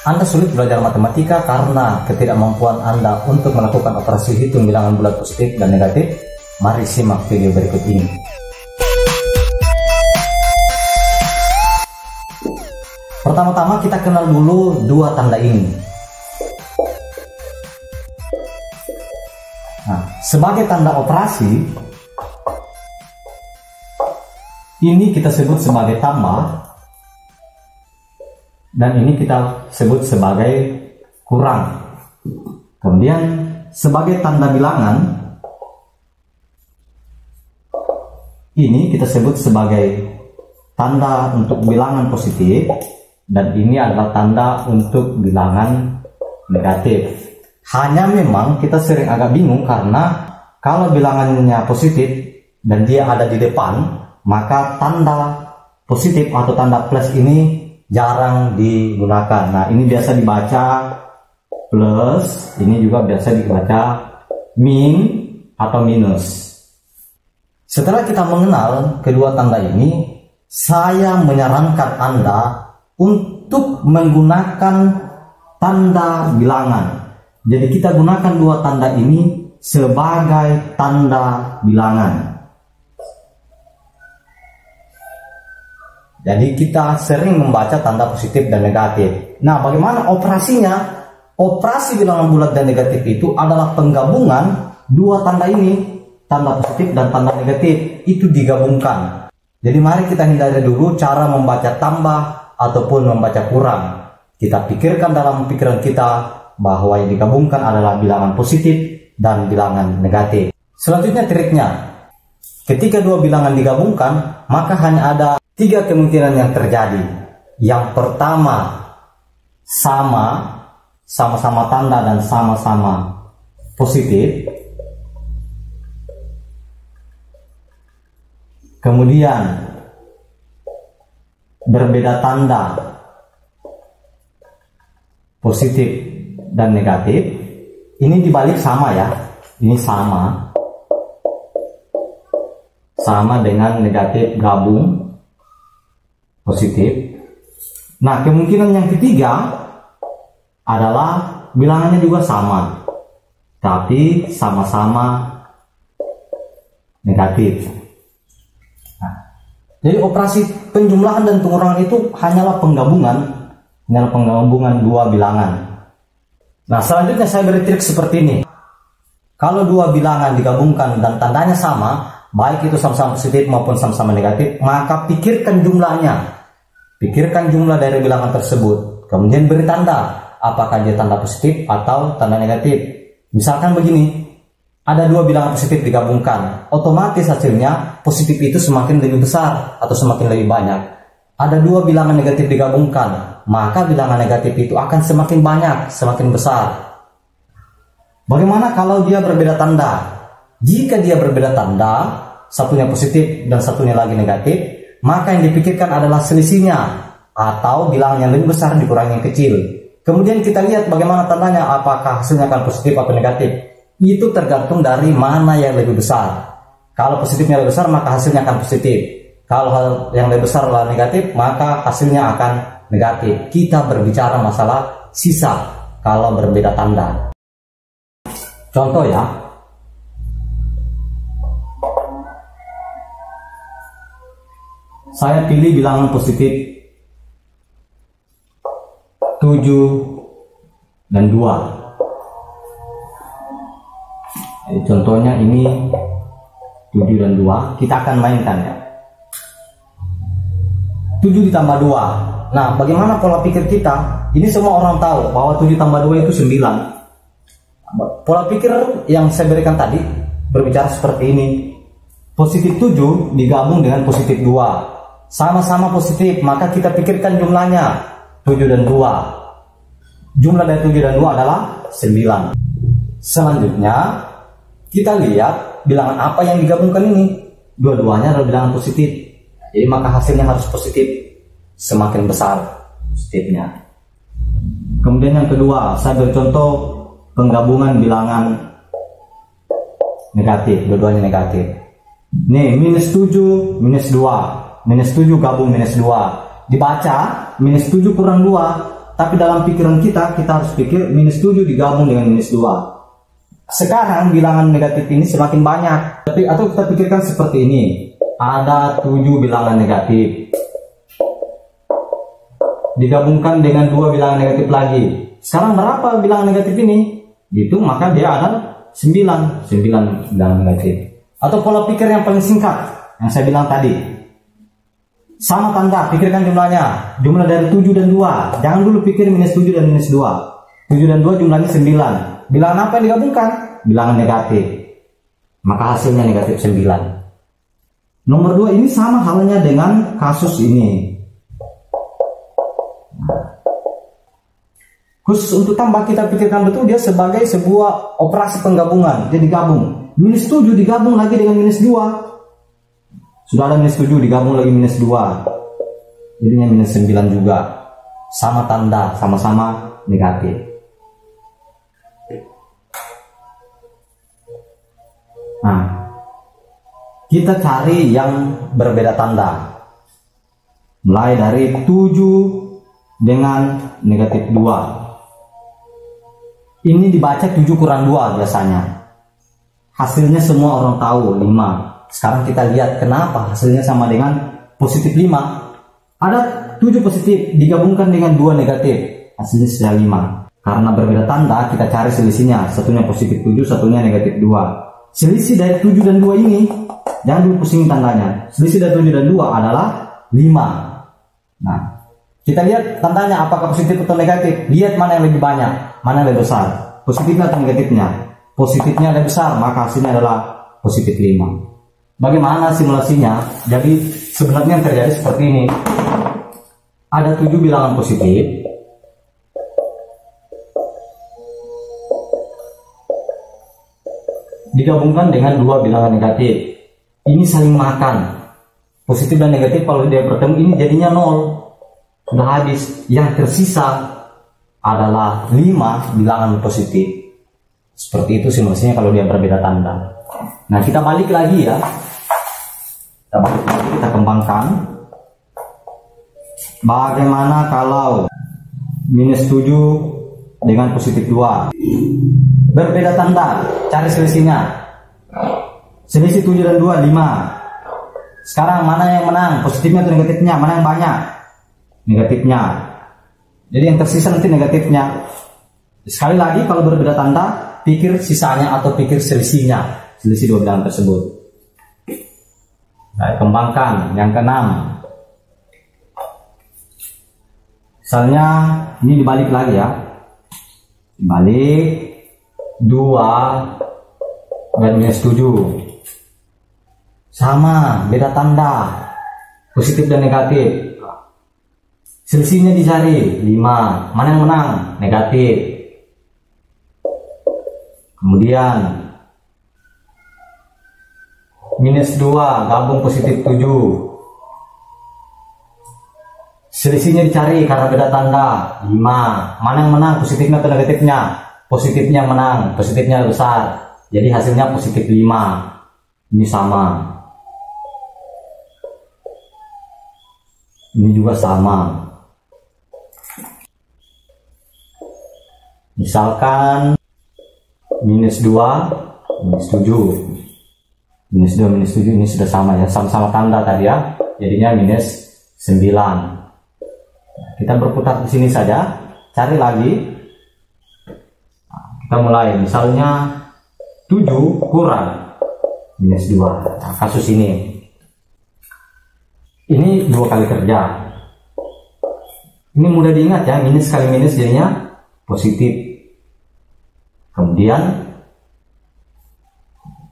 Anda sulit belajar matematika karena ketidakmampuan Anda untuk melakukan operasi hitung bilangan bulat positif dan negatif? Mari simak video berikut ini. Pertama-tama kita kenal dulu dua tanda ini. Nah, sebagai tanda operasi, ini kita sebut sebagai tambah, dan ini kita sebut sebagai kurang. Kemudian sebagai tanda bilangan, ini kita sebut sebagai tanda untuk bilangan positif, dan ini adalah tanda untuk bilangan negatif. Hanya memang kita sering agak bingung karena kalau bilangannya positif dan dia ada di depan, maka tanda positif atau tanda plus ini jarang digunakan. Nah, ini biasa dibaca plus, ini juga biasa dibaca min atau minus. Setelah kita mengenal kedua tanda ini, saya menyarankan Anda untuk menggunakan tanda bilangan. Jadi kita gunakan dua tanda ini sebagai tanda bilangan. Jadi kita sering membaca tanda positif dan negatif. Nah, bagaimana operasinya? Operasi bilangan bulat dan negatif itu adalah penggabungan dua tanda ini, tanda positif dan tanda negatif, itu digabungkan. Jadi mari kita hindari dulu cara membaca tambah ataupun membaca kurang. Kita pikirkan dalam pikiran kita bahwa yang digabungkan adalah bilangan positif dan bilangan negatif. Selanjutnya triknya, ketika dua bilangan digabungkan, maka hanya ada tiga kemungkinan yang terjadi. Yang pertama, sama-sama tanda dan sama-sama positif. Kemudian berbeda tanda, positif dan negatif. Ini dibalik sama ya. Ini sama dengan negatif gabung positif. Nah, kemungkinan yang ketiga adalah bilangannya juga sama, tapi sama-sama negatif. Nah, jadi operasi penjumlahan dan pengurangan itu hanyalah penggabungan dua bilangan. Nah, selanjutnya saya beri trik seperti ini. Kalau dua bilangan digabungkan dan tandanya sama, baik itu sama-sama positif maupun sama-sama negatif, maka pikirkan jumlahnya. Pikirkan jumlah dari bilangan tersebut, kemudian beri tanda, apakah dia tanda positif atau tanda negatif. Misalkan begini, ada dua bilangan positif digabungkan, otomatis hasilnya positif itu semakin lebih besar atau semakin lebih banyak. Ada dua bilangan negatif digabungkan, maka bilangan negatif itu akan semakin banyak, semakin besar. Bagaimana kalau dia berbeda tanda? Jika dia berbeda tanda, satunya positif dan satunya lagi negatif, maka yang dipikirkan adalah selisihnya atau bilangan yang lebih besar dikurangi yang kecil. Kemudian kita lihat bagaimana tandanya, apakah hasilnya akan positif atau negatif. Itu tergantung dari mana yang lebih besar. Kalau positifnya lebih besar, maka hasilnya akan positif. Kalau yang lebih besar adalah negatif, maka hasilnya akan negatif. Kita berbicara masalah sisa kalau berbeda tanda. Contoh ya. Saya pilih bilangan positif 7 dan 2. Jadi contohnya ini 7 dan 2. Kita akan mainkan ya. 7 ditambah 2. Nah, bagaimana pola pikir kita? Ini semua orang tahu bahwa 7 tambah 2 itu 9. Pola pikir yang saya berikan tadi berbicara seperti ini. Positif 7 digabung dengan positif 2. Sama-sama positif, maka kita pikirkan jumlahnya 7 dan 2. Jumlah dari 7 dan 2 adalah 9. Selanjutnya kita lihat bilangan apa yang digabungkan ini. Dua-duanya adalah bilangan positif, jadi maka hasilnya harus positif, semakin besar positifnya. Kemudian yang kedua, saya beri contoh penggabungan bilangan negatif, dua-duanya negatif. Nih, minus 7, minus 2. Minus 7 gabung minus 2. Dibaca, minus 7 kurang 2. tapi dalam pikiran kita harus pikir minus 7 digabung dengan minus 2. Sekarang bilangan negatif ini semakin banyak, atau kita pikirkan seperti ini. Ada 7 bilangan negatif digabungkan dengan 2 bilangan negatif lagi. Sekarang berapa bilangan negatif ini? Gitu, maka dia ada 9 bilangan negatif. Atau pola pikir yang paling singkat yang saya bilang tadi. Sama tanda, pikirkan jumlahnya. Jumlah dari 7 dan 2. Jangan dulu pikir minus 7 dan minus 2. 7 dan 2 jumlahnya 9. Bilangan apa yang digabungkan? Bilangan negatif. Maka hasilnya negatif 9. Nomor 2 ini sama halnya dengan kasus ini. Khusus untuk tambah, kita pikirkan betul dia sebagai sebuah operasi penggabungan. Dia digabung. Minus 7 digabung lagi dengan minus 2. Sudah ada minus 7 digabung lagi minus 2. Jadinya minus 9 juga. Sama tanda, sama-sama negatif. Nah, kita cari yang berbeda tanda. Mulai dari 7 dengan negatif 2. Ini dibaca 7 kurang 2 biasanya. Hasilnya semua orang tahu 5. Sekarang kita lihat kenapa hasilnya sama dengan positif 5. Ada 7 positif digabungkan dengan 2 negatif. Hasilnya sudah 5. Karena berbeda tanda, kita cari selisihnya. Satunya positif 7, satunya negatif 2. Selisih dari 7 dan 2 ini, jangan dulu pusing tandanya. Selisih dari 7 dan 2 adalah 5. Nah, kita lihat tandanya apakah positif atau negatif. Lihat mana yang lebih banyak, mana yang lebih besar, positifnya atau negatifnya. Positifnya lebih besar, maka hasilnya adalah positif 5. Bagaimana simulasinya? Jadi sebenarnya yang terjadi seperti ini. Ada 7 bilangan positif digabungkan dengan 2 bilangan negatif. Ini saling makan. Positif dan negatif kalau dia bertemu ini jadinya 0. Sudah habis. Yang tersisa adalah 5 bilangan positif. Seperti itu simulasinya kalau dia berbeda tanda. Nah, kita balik lagi ya. Kita balik lagi, kita kembangkan. Bagaimana kalau minus 7 dengan positif 2? Berbeda tanda, cari selisihnya. Selisih 7 dan 2, 5. Sekarang mana yang menang? Positifnya atau negatifnya? Mana yang banyak? Negatifnya. Jadi yang tersisa nanti negatifnya. Sekali lagi kalau berbeda tanda, pikir sisanya atau pikir selisihnya. Selisih 2 bilangan tersebut. Nah, kembangkan yang ke-6. Misalnya ini dibalik lagi ya. Dibalik 2 dan minus 7. Sama, beda tanda. Positif dan negatif. Selisihnya dicari 5. Mana yang menang? Negatif. Kemudian minus 2 gabung positif 7. Selisihnya dicari karena beda tanda 5. Mana yang menang? Positifnya atau negatifnya? Positifnya menang, positifnya besar. Jadi hasilnya positif 5. Ini sama. Ini juga sama. Misalkan minus 2, minus 7. Minus 2, minus 7 ini sudah sama ya. Sama-sama tanda tadi ya. Jadinya minus 9. Kita berputar di sini saja. Cari lagi. Kita mulai, misalnya 7 kurang minus 2. Nah, kasus ini 2 kali kerja. Ini mudah diingat ya, minus kali minus jadinya positif. Kemudian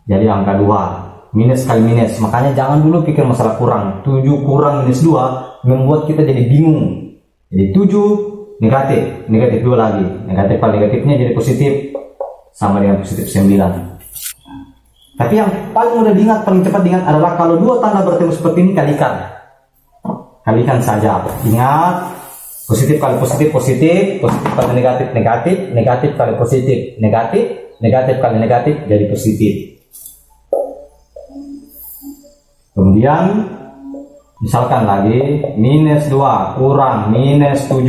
jadi angka 2. Minus kali minus, makanya jangan dulu pikir masalah kurang. 7 kurang minus 2 membuat kita jadi bingung. Jadi 7 negatif, negatif 2 lagi. Negatif kali negatifnya jadi positif, sama dengan positif 9. Tapi yang paling mudah diingat, paling cepat diingat adalah kalau 2 tanda bertemu seperti ini, kalikan. Kalikan saja. Ingat, positif kali positif, positif. Positif kali negatif, negatif. Negatif kali positif, negatif. Negatif kali negatif jadi positif. Kemudian misalkan lagi minus 2 kurang minus 7.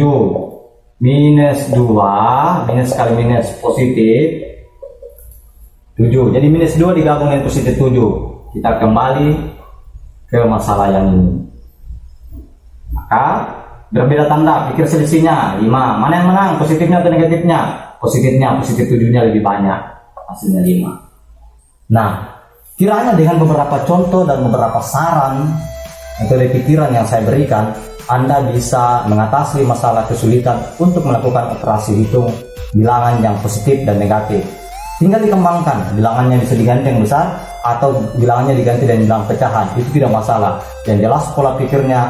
minus 2, minus kali minus positif 7. Jadi minus 2 digabung dengan positif 7. Kita kembali ke masalah yang ini. Maka berbeda tanda, pikir selisihnya 5. Mana yang menang, positifnya atau negatifnya? Positifnya, positif 7-nya lebih banyak, hasilnya 5. Nah, kiranya dengan beberapa contoh dan beberapa saran metode pikiran yang saya berikan, Anda bisa mengatasi masalah kesulitan untuk melakukan operasi hitung bilangan yang positif dan negatif. Tinggal dikembangkan, bilangannya bisa diganti yang besar atau bilangannya diganti dengan bilangan pecahan, itu tidak masalah. Yang jelas pola pikirnya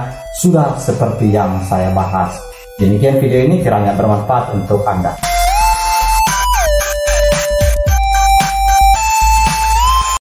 sudah seperti yang saya bahas. Demikian video ini, kiranya bermanfaat untuk Anda.